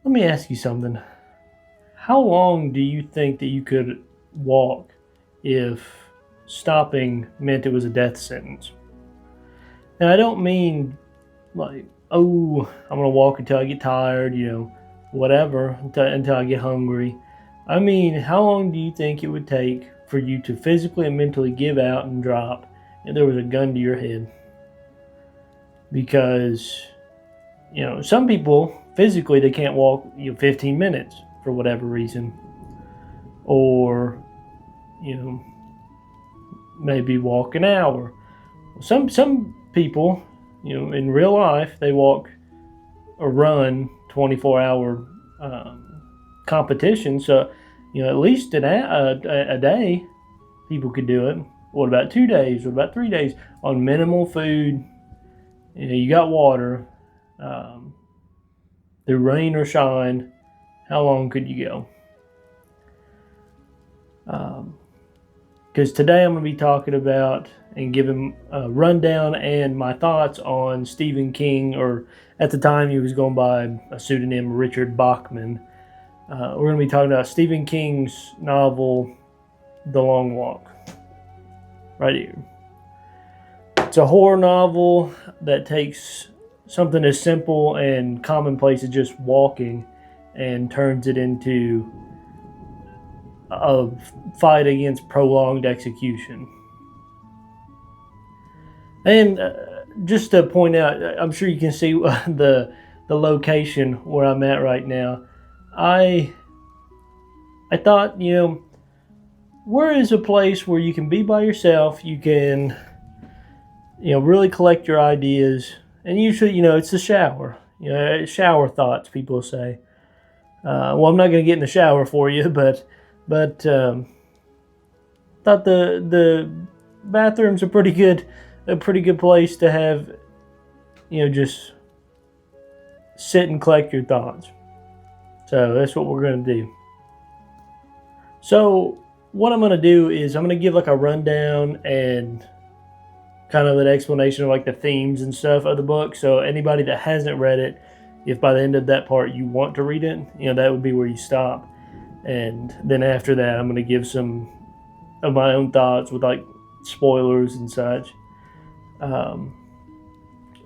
Let me ask you something. How long do you think that you could walk if stopping meant it was a death sentence? And I don't mean like, oh, I'm gonna walk until I get tired, whatever, until I get hungry. I mean, how long do you think it would take for you to physically and mentally give out and drop if there was a gun to your head? Because some people physically they can't walk 15 minutes for whatever reason, or you know maybe walk an hour. Some people, in real life, they walk or run 24-hour competition. So, at least a day, people could do it. What about 2 days? What about 3 days on minimal food? You got water. Um, through rain or shine, how long could you go? Because today I'm going to be talking about and giving a rundown and my thoughts on Stephen King, or at the time he was going by a pseudonym Richard Bachman. We're going to be talking about Stephen King's novel, The Long Walk, right here. It's a horror novel that takes something as simple and commonplace as just walking and turns it into a fight against prolonged execution. And just to point out, I'm sure you can see the location where I'm at right now. I thought, where is a place where you can be by yourself, you can, really collect your ideas, and usually, it's the shower. Shower thoughts, people say. Well, I'm not going to get in the shower for you, but thought the bathroom's a pretty good place to have, just sit and collect your thoughts. So that's what we're going to do. So what I'm going to do is I'm going to give like a rundown and kind of an explanation of like the themes and stuff of the book. So anybody that hasn't read it, if by the end of that part you want to read it, that would be where you stop. And then after that, I'm going to give some of my own thoughts with like spoilers and such.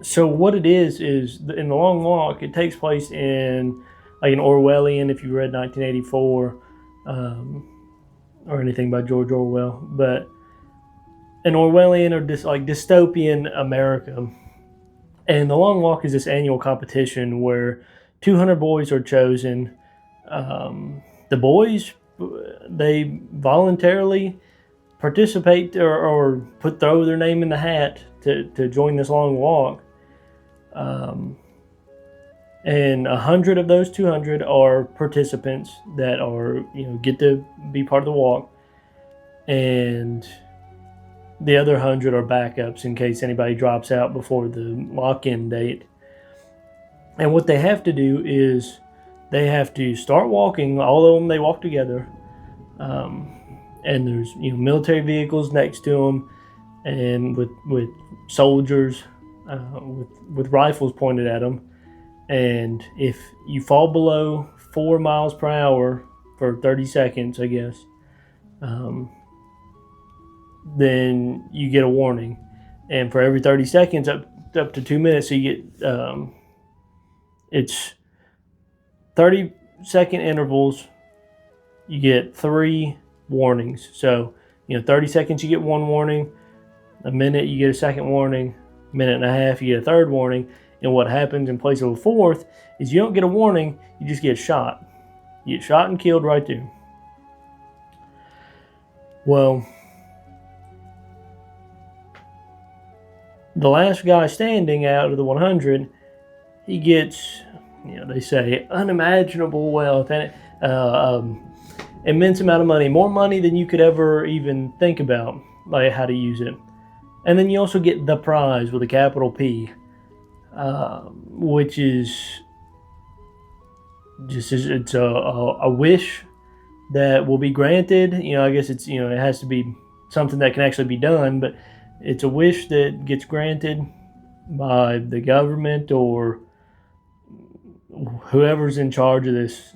So what it is in The Long Walk, it takes place in like an Orwellian, if you read 1984, or anything by George Orwell, but an Orwellian or like dystopian America. And The Long Walk is this annual competition where 200 boys are chosen. The boys, they voluntarily participate or throw their name in the hat to join this long walk. And 100 of those 200 are participants that are, get to be part of the walk. And the other 100 are backups in case anybody drops out before the lock-in date. And what they have to do is they have to start walking. All of them, they walk together. And there's military vehicles next to them, and with soldiers with rifles pointed at them. And if you fall below 4 miles per hour for 30 seconds, I guess, then you get a warning. And for every 30 seconds, up to 2 minutes, so you get it's 30-second intervals. You get 3 warnings. So 30 seconds you get 1 warning, a minute you get a second warning, a minute and a half you get a third warning. And what happens in place of a fourth is you don't get a warning, you just get shot. You get shot and killed right there. Well, the last guy standing out of the 100, he gets, they say, unimaginable wealth and immense amount of money, more money than you could ever even think about, like how to use it. And then you also get the prize with a capital P, which is it's a wish that will be granted. I guess it's it has to be something that can actually be done, but it's a wish that gets granted by the government or whoever's in charge of this,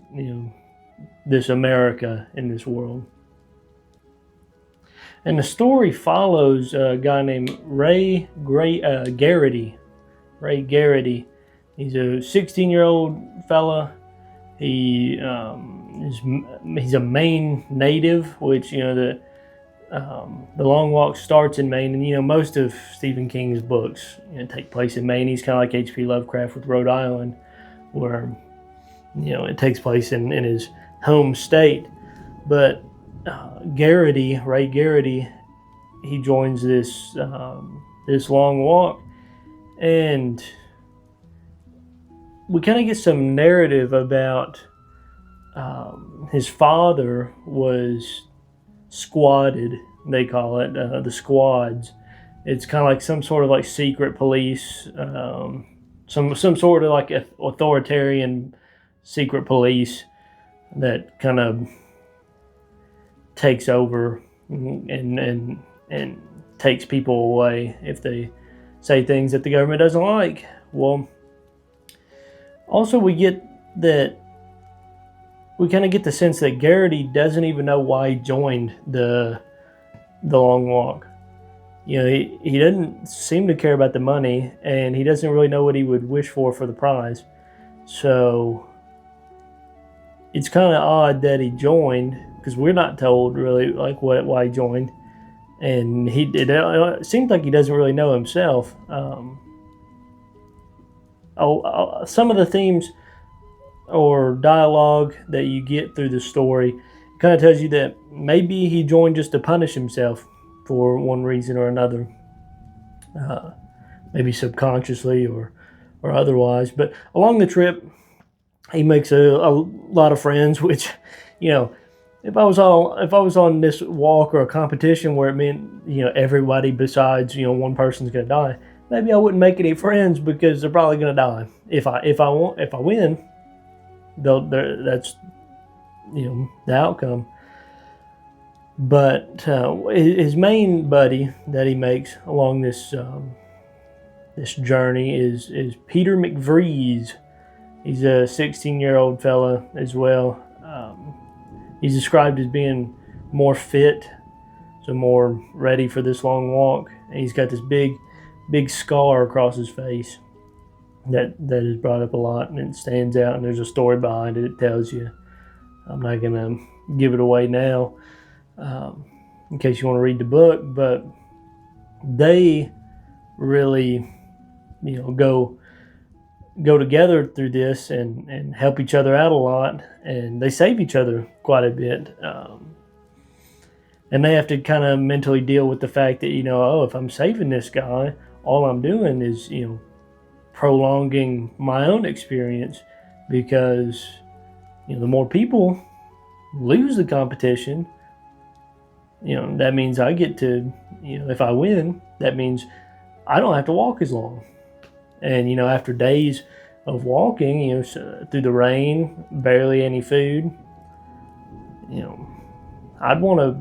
this America in this world. And the story follows a guy named Ray Garrity. Ray Garrity. He's a 16-year-old fella. He's a Maine native, which the Long Walk starts in Maine, and most of Stephen King's books take place in Maine. He's kind of like H.P. Lovecraft with Rhode Island, where it takes place in his home state. But Ray Garrity, he joins this Long Walk, and we kind of get some narrative about his father was squatted, they call it, the squads. It's kind of like some sort of like secret police, some sort of like authoritarian secret police that kind of takes over and takes people away if they say things that the government doesn't like. Well, also we kind of get the sense that Garrity doesn't even know why he joined the Long Walk. He doesn't seem to care about the money, and he doesn't really know what he would wish for the prize. So it's kind of odd that he joined, because we're not told really like why he joined, and it seems like he doesn't really know himself. Some of the themes or dialogue that you get through the story kind of tells you that maybe he joined just to punish himself for one reason or another, maybe subconsciously or otherwise. But along the trip, he makes a lot of friends, which, if I was on this walk or a competition where it meant everybody besides one person's gonna die, maybe I wouldn't make any friends, because they're probably gonna die. If I win, that's the outcome. But his main buddy that he makes along this journey is Peter McVries. He's a 16-year-old fella as well. He's described as being more fit, so more ready for this long walk. And he's got this big scar across his face that is brought up a lot, and it stands out, and there's a story behind it. It tells you. I'm not going to give it away now in case you want to read the book, but they really go together through this and help each other out a lot, and they save each other quite a bit, and they have to kind of mentally deal with the fact that if I'm saving this guy, all I'm doing is prolonging my own experience, because the more people lose the competition, that means I get to, if I win, that means I don't have to walk as long. And after days of walking, through the rain, barely any food, I'd want to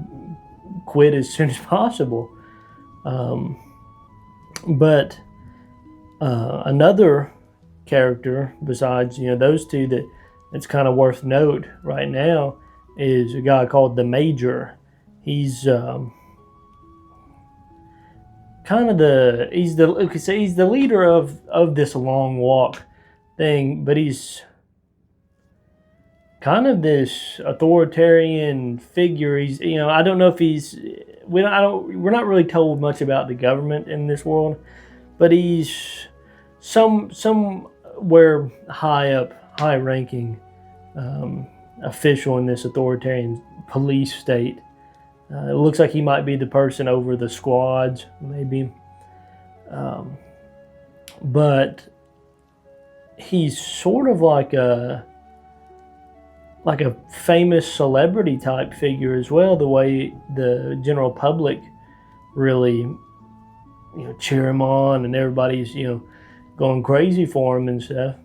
quit as soon as possible. But another character besides those two that's kind of worth note right now is a guy called the Major. He's he's the leader of this long walk thing, but he's kind of this authoritarian figure. He's I don't know if we're not really told much about the government in this world, but he's somewhere high ranking official in this authoritarian police state. It looks like he might be the person over the squads, maybe. But he's sort of like a famous celebrity type figure as well, the way the general public really cheer him on, and everybody's going crazy for him and stuff.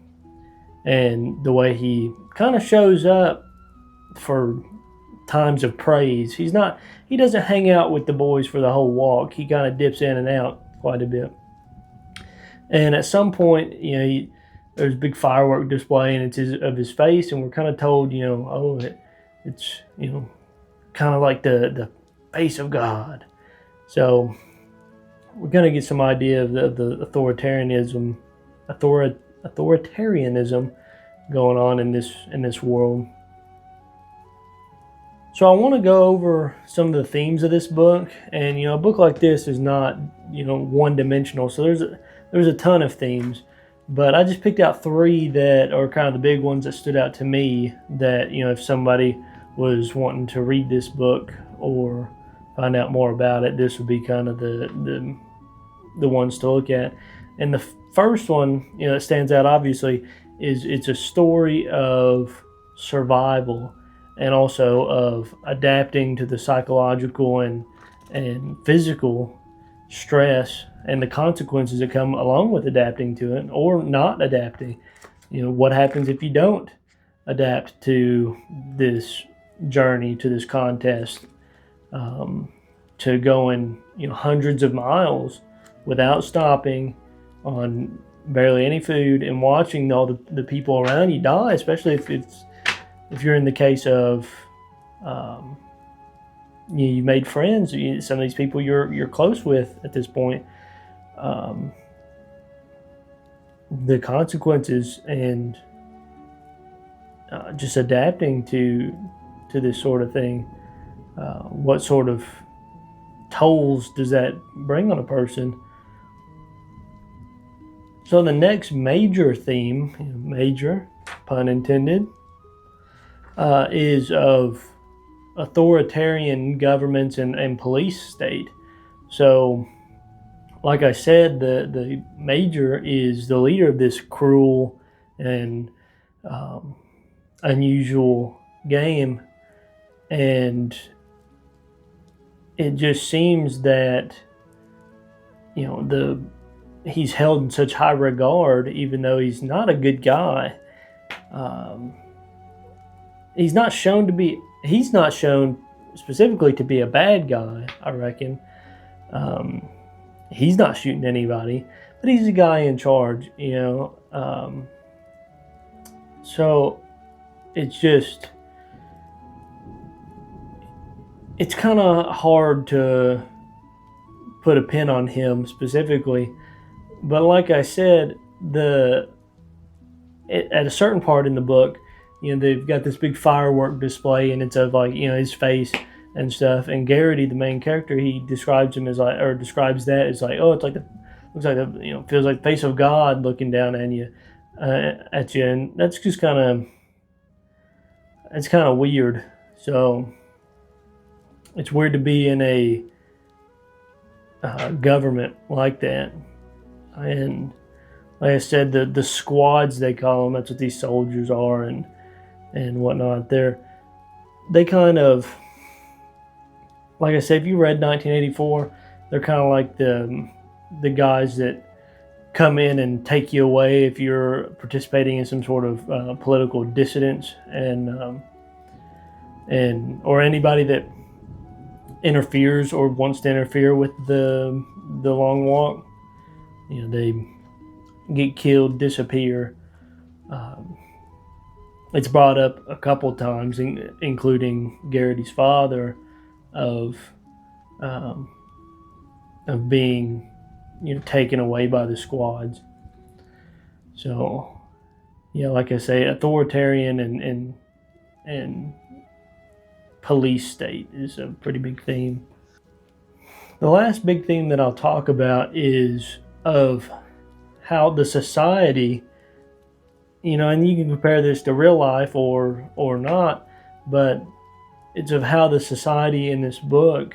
And the way he kind of shows up for times of praise. He doesn't hang out with the boys for the whole walk. He kind of dips in and out quite a bit. And at some point, there's a big firework display, and it's of his face, and we're kind of told, it's kind of like the face of God. So we're gonna get some idea of the authoritarianism going on in this world. So I want to go over some of the themes of this book, and a book like this is not one dimensional. So there's a ton of themes, but I just picked out 3 that are kind of the big ones that stood out to me. That if somebody was wanting to read this book or find out more about it, this would be kind of the ones to look at. And the first one that stands out obviously is it's a story of survival, and also of adapting to the psychological and physical stress and the consequences that come along with adapting to it or not adapting. What happens if you don't adapt to this journey, to this contest, to going hundreds of miles without stopping, on barely any food, and watching all the people around you die, especially if you're in the case of you made friends. Some of these people you're close with at this point. The consequences and just adapting to this sort of thing. What sort of tolls does that bring on a person? So the next major theme, major, pun intended, is of authoritarian governments and police state. So, like I said, the major is the leader of this cruel and unusual game, and it just seems that he's held in such high regard, even though he's not a good guy. He's not shown specifically to be a bad guy, I reckon. He's not shooting anybody, but he's the guy in charge, so it's kind of hard to put a pin on him specifically. But like I said, at a certain part in the book, they've got this big firework display, and it's of his face and stuff. And Garrity, the main character, he describes him as describes that as looks like feels like the face of God looking down at you, and that's just kind of weird. So it's weird to be in a government like that. And like I said, the squads, they call them, that's what these soldiers are and whatnot. They kind of, like I said, if you read 1984, they're kind of like the guys that come in and take you away if you're participating in some sort of political dissidence, and or anybody that interferes or wants to interfere with the long walk. They get killed, disappear. It's brought up a couple times, including Garrity's father, of being taken away by the squads. So like I say, authoritarian and police state is a pretty big theme. The last big theme that I'll talk about is of how the society, and you can compare this to real life or not, but it's of how the society in this book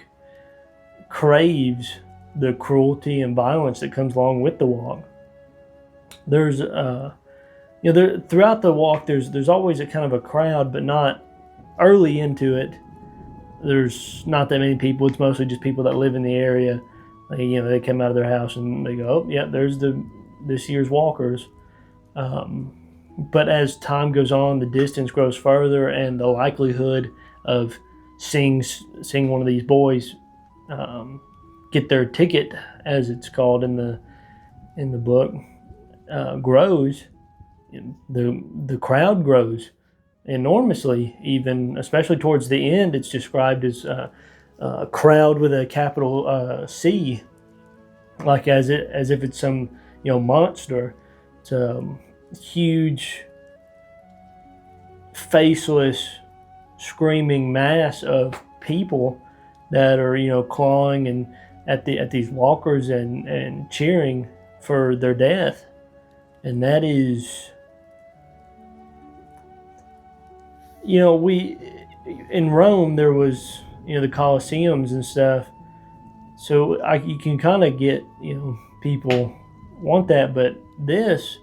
craves the cruelty and violence that comes along with the walk. There's throughout the walk there's always a kind of a crowd, but not early into it. There's not that many people. It's mostly just people that live in the area. They come out of their house and they go, oh yeah, there's this year's walkers. But as time goes on, the distance grows further, and the likelihood of seeing one of these boys get their ticket, as it's called in the book, grows. the crowd grows enormously. Even especially towards the end, it's described as a crowd with a capital C, like as if it's some monster. It's a huge, faceless, screaming mass of people that are clawing and at these walkers and cheering for their death. And that is, we in Rome there was the Colosseums and stuff, so you can kind of get people want that, but this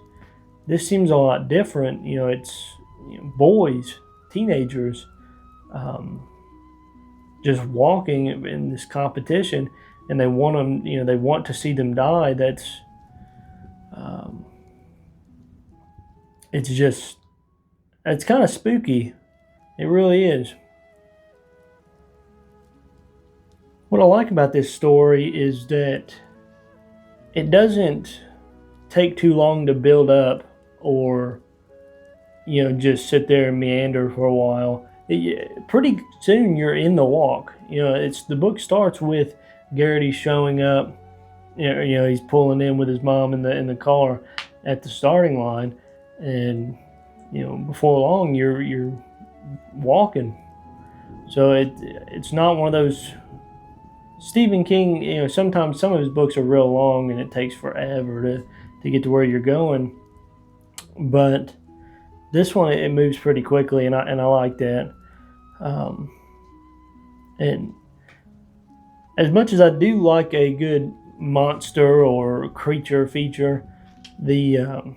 seems a lot different. It's boys, teenagers, just walking in this competition, and they want them. They want to see them die. That's it's kind of spooky. It really is. What I like about this story is that it doesn't take too long to build up, or just sit there and meander for a while. Pretty soon you're in the walk. The book starts with Garrity showing up. He's pulling in with his mom in the car at the starting line, and before long you're walking. So it's not one of those. Stephen King, sometimes some of his books are real long and it takes forever to get to where you're going, but this one, it moves pretty quickly, and I like that. And as much as I do like a good monster or creature feature, the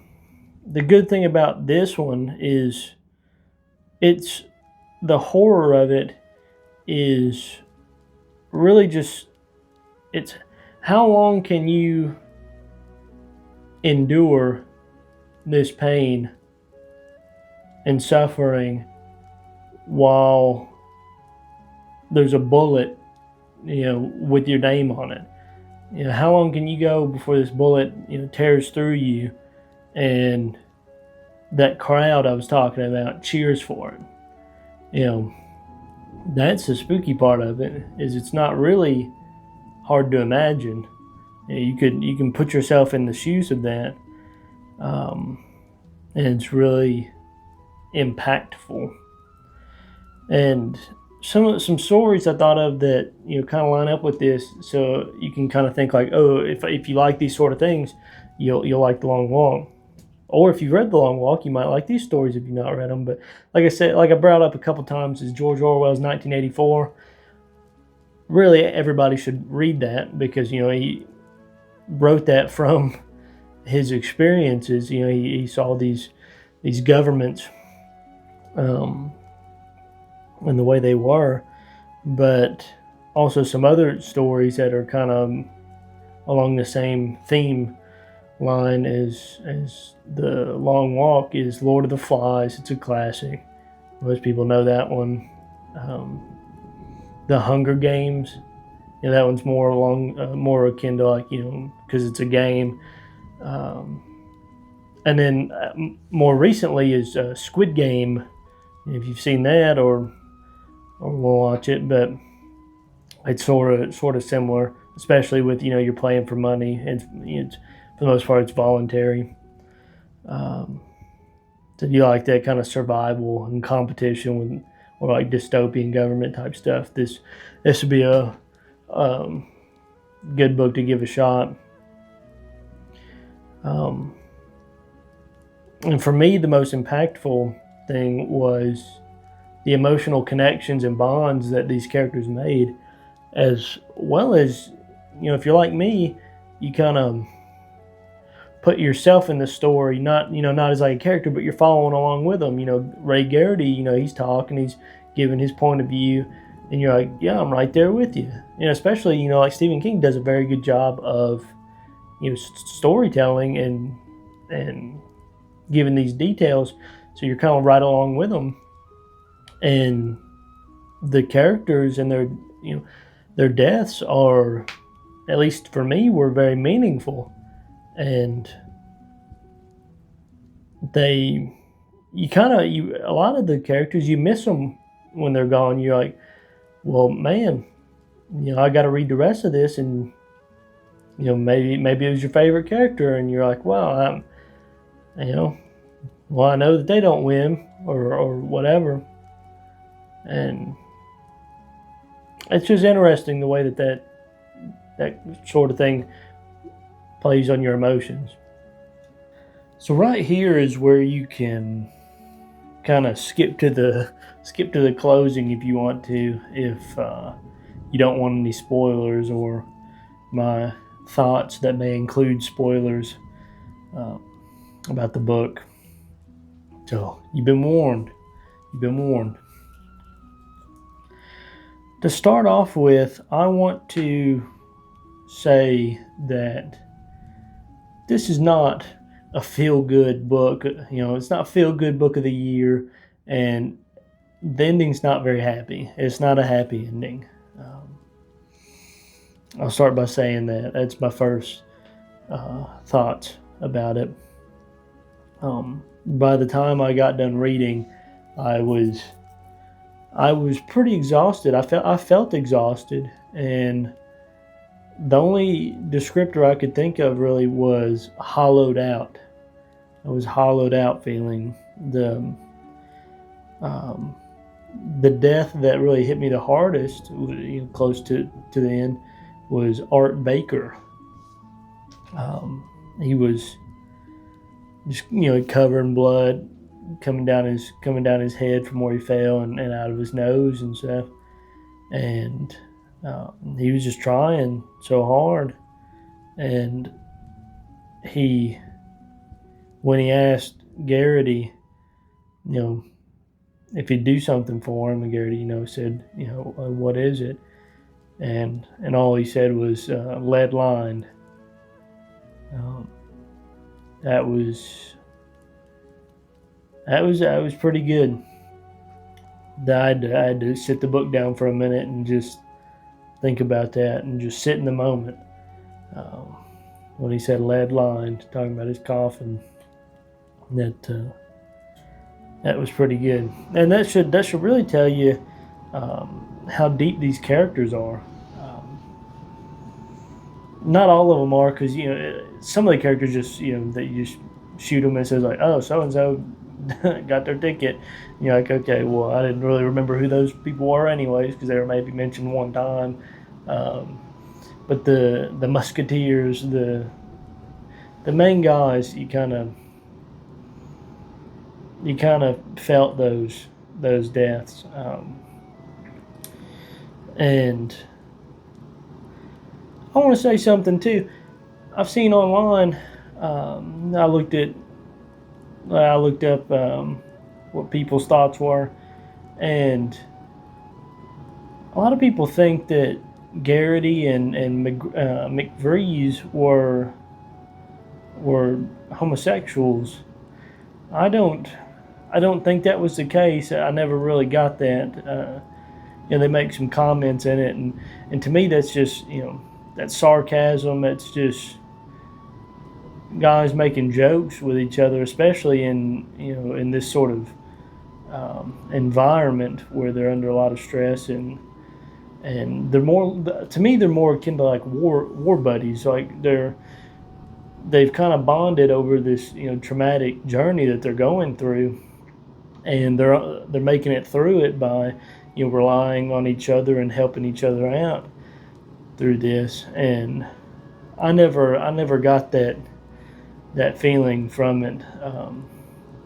good thing about this one is the horror of it is really just, it's how long can you endure this pain and suffering while there's a bullet with your name on it. How long can you go before this bullet tears through you, and that crowd I was talking about cheers for it. That's the spooky part of it, is it's not really hard to imagine. You can put yourself in the shoes of that, and it's really impactful. And some stories I thought of that kind of line up with this, so you can kind of think like, oh, if you like these sort of things, you'll like The Long Walk. Or if you've read The Long Walk, you might like these stories if you've not read them. But like I said, like I brought up a couple times, is George Orwell's 1984. Really, everybody should read that, because he wrote that from his experiences. He saw these governments and the way they were, but also some other stories that are kind of along the same theme line as The Long Walk is Lord of the Flies. It's a classic. Most people know that one. The Hunger Games, that one's more akin to because it's a game. And then more recently is Squid Game. If you've seen that or will watch it, but it's sort of similar, especially with you're playing for money, and it's for the most part it's voluntary. So if you like that kind of survival and competition with, or like dystopian government type stuff, this would be a good book to give a shot. And for me, the most impactful thing was the emotional connections and bonds that these characters made, as well as, if you're like me, you kind of put yourself in the story, not as like a character, but you're following along with them. Ray Garrity, he's talking, he's giving his point of view, and you're like, yeah, I'm right there with you. Especially, like Stephen King does a very good job of, storytelling and giving these details, so you're kind of right along with them. And the characters and their deaths are, at least for me, were very meaningful. And a lot of the characters, you miss them when they're gone. You're like, well, man, I got to read the rest of this, and maybe it was your favorite character, and you're like, well, you know, well, I know that they don't win or whatever, and it's just interesting the way that sort of thing plays on your emotions. So right here is where you can kind of skip to the closing if you want to, if you don't want any spoilers or my thoughts that may include spoilers uh, about the book. So you've been warned. You've been warned. To start off with, I want to say that this is not a feel-good book. It's not feel-good book of the year, and the ending's not very happy. It's not a happy ending. I'll start by saying that. That's my first thoughts about it. By the time I got done reading, I was pretty exhausted. I felt exhausted, and the only descriptor I could think of really was hollowed out. I was hollowed out feeling. The death that really hit me the hardest, close to the end, was Art Baker. He was just covered in blood, coming down his head from where he fell and out of his nose and stuff, and he was just trying so hard. And when he asked Garrity, if he'd do something for him, and Garrity, said, what is it? And all he said was lead lined. That was pretty good. I had to sit the book down for a minute and just think about that and just sit in the moment. When he said lead lined, talking about his coffin, that was pretty good, and that should really tell you how deep these characters are. Not all of them are, because some of the characters just that you just shoot them and says like, oh, so and so got their ticket. You're like, okay, well, I didn't really remember who those people were anyways, because they were maybe mentioned one time. But the musketeers, the main guys, you kind of felt those deaths, and I want to say something too. I've seen online. I looked up what people's thoughts were, and a lot of people think that Garrity and McVrees were homosexuals. I don't think that was the case. I never really got that. They make some comments in it, and to me that's just that's sarcasm. It's just guys making jokes with each other, especially in this sort of environment where they're under a lot of stress, and they're more, to me, they're more akin to like war buddies. Like they've kind of bonded over this traumatic journey that they're going through, and they're making it through it by relying on each other and helping each other out through this. And I never got that feeling from it,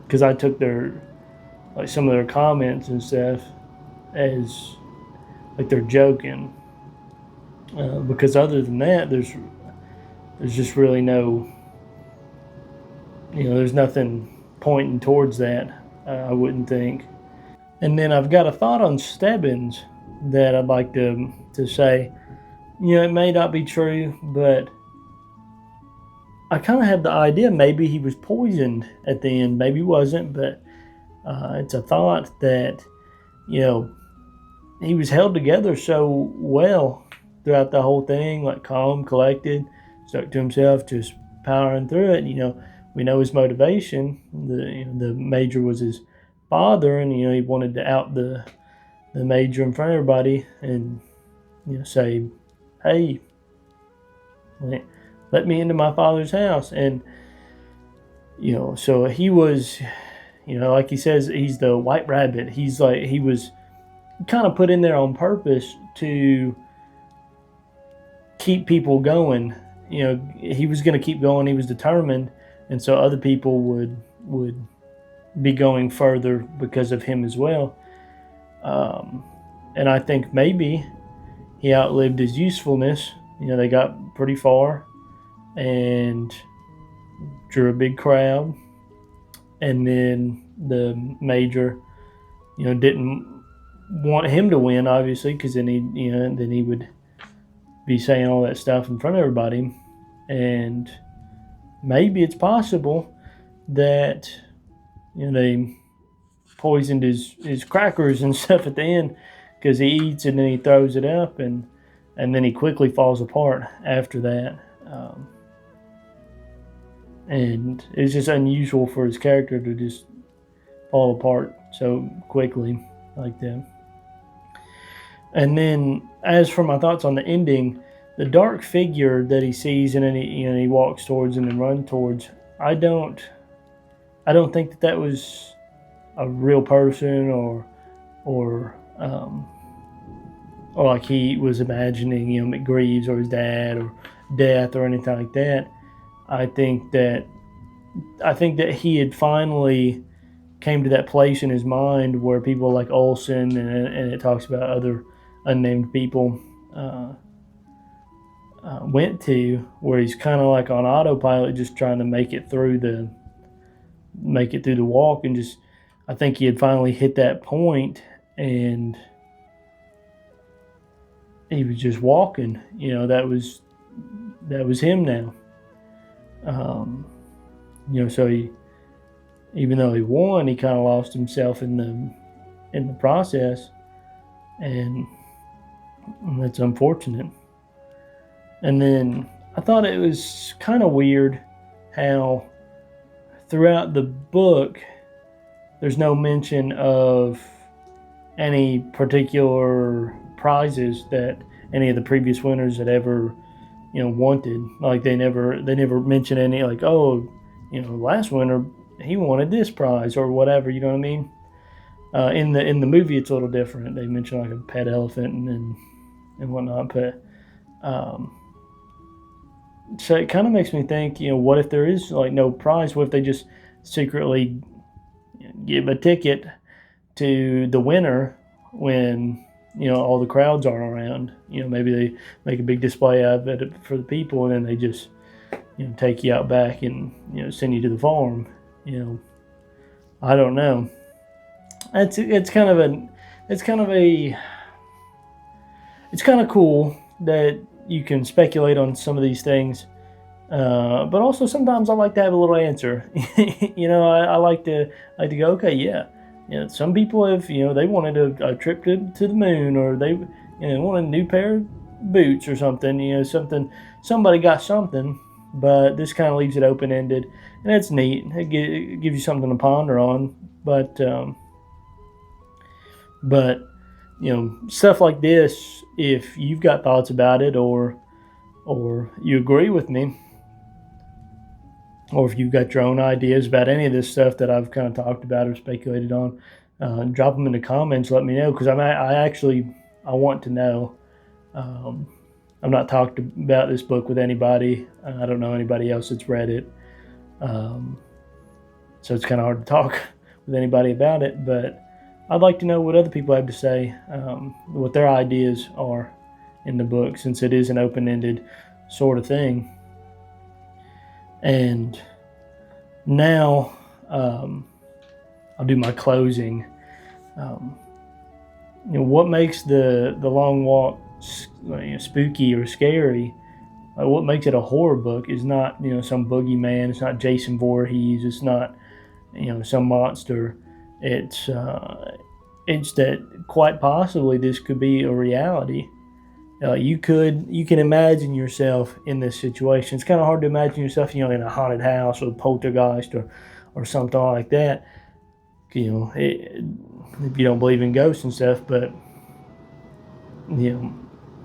because I took some of their comments and stuff as like they're joking, because other than that, there's just really no, there's nothing pointing towards that, I wouldn't think. And then I've got a thought on Stebbins that I'd like to say. It may not be true, but I kind of had the idea maybe he was poisoned at the end. Maybe he wasn't, but it's a thought that, he was held together so well throughout the whole thing, like calm, collected, stuck to himself, just powering through it. we know his motivation. The major was his father, and he wanted to out the major in front of everybody, and say, "Hey, let me into my father's house." And so he was, like he says, he's the white rabbit. He was kind of put in there on purpose to keep people going. He was going to keep going. He was determined, and so other people would be going further because of him as well. And I think maybe he outlived his usefulness. They got pretty far and drew a big crowd, and then the major, didn't want him to win, obviously, because then he would be saying all that stuff in front of everybody. And maybe it's possible that they poisoned his crackers and stuff at the end, because he eats and then he throws it up, and then he quickly falls apart after that. And it's just unusual for his character to just fall apart so quickly like that. And then, as for my thoughts on the ending, the dark figure that he sees and then he walks towards and then runs towards, I don't think that was a real person or like he was imagining McGreeves or his dad or death or anything like that. I think that he had finally came to that place in his mind where people like Olsen and it talks about other unnamed people went to, where he's kind of like on autopilot, just trying to make it through the walk, and just I think he had finally hit that point, and he was just walking. That was him now. So he, even though he won, he kind of lost himself in the process, and that's unfortunate. And then I thought it was kind of weird how throughout the book there's no mention of any particular prizes that any of the previous winners had ever wanted. Like they never mention any, like, oh, last winner, he wanted this prize or whatever, you know what I mean? In the movie it's a little different. They mention like a pet elephant and whatnot, but so it kind of makes me think, what if there is like no prize? What if they just secretly give a ticket to the winner when all the crowds aren't around? Maybe they make a big display of it for the people, and then they just take you out back and send you to the farm. I don't know. It's kind of cool that you can speculate on some of these things, but also sometimes I like to have a little answer. I like to go, okay, yeah. Some people have, they wanted a trip to the moon, or they wanted a new pair of boots or something. Somebody got something, but this kind of leaves it open-ended, and it's neat. It gives you something to ponder on, but stuff like this, if you've got thoughts about it, or you agree with me, or if you've got your own ideas about any of this stuff that I've kind of talked about or speculated on, drop them in the comments. Let me know, because I want to know. I've not talked about this book with anybody. I don't know anybody else that's read it, so it's kind of hard to talk with anybody about it, but I'd like to know what other people have to say, what their ideas are in the book, since it is an open-ended sort of thing. And now I'll do my closing. What makes the long walk spooky or scary? What makes it a horror book is not some boogeyman. It's not Jason Voorhees. It's not some monster. It's that quite possibly this could be a reality, You can imagine yourself in this situation. It's kind of hard to imagine yourself, in a haunted house with a poltergeist or something like that. If you don't believe in ghosts and stuff, but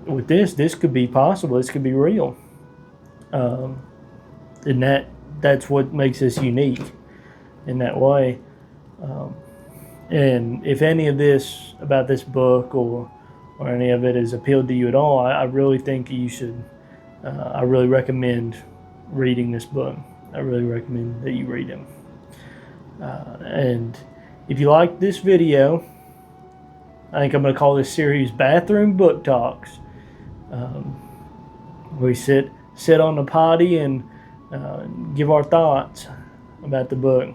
with this could be possible. This could be real, and that's what makes us unique in that way. And if any of this about this book or any of it has appealed to you at all, I really think you should. I really recommend reading this book. I really recommend that you read it. And if you like this video, I think I'm going to call this series Bathroom Book Talks. We sit on the potty and give our thoughts about the book.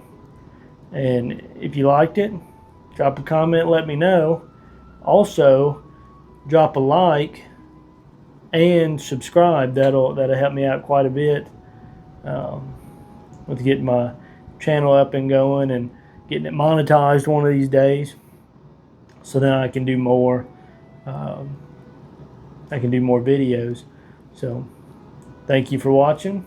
And if you liked it, drop a comment, let me know. Also, drop a like and subscribe. That'll help me out quite a bit with getting my channel up and going and getting it monetized one of these days, so then I can do more. I can do more videos. So, thank you for watching.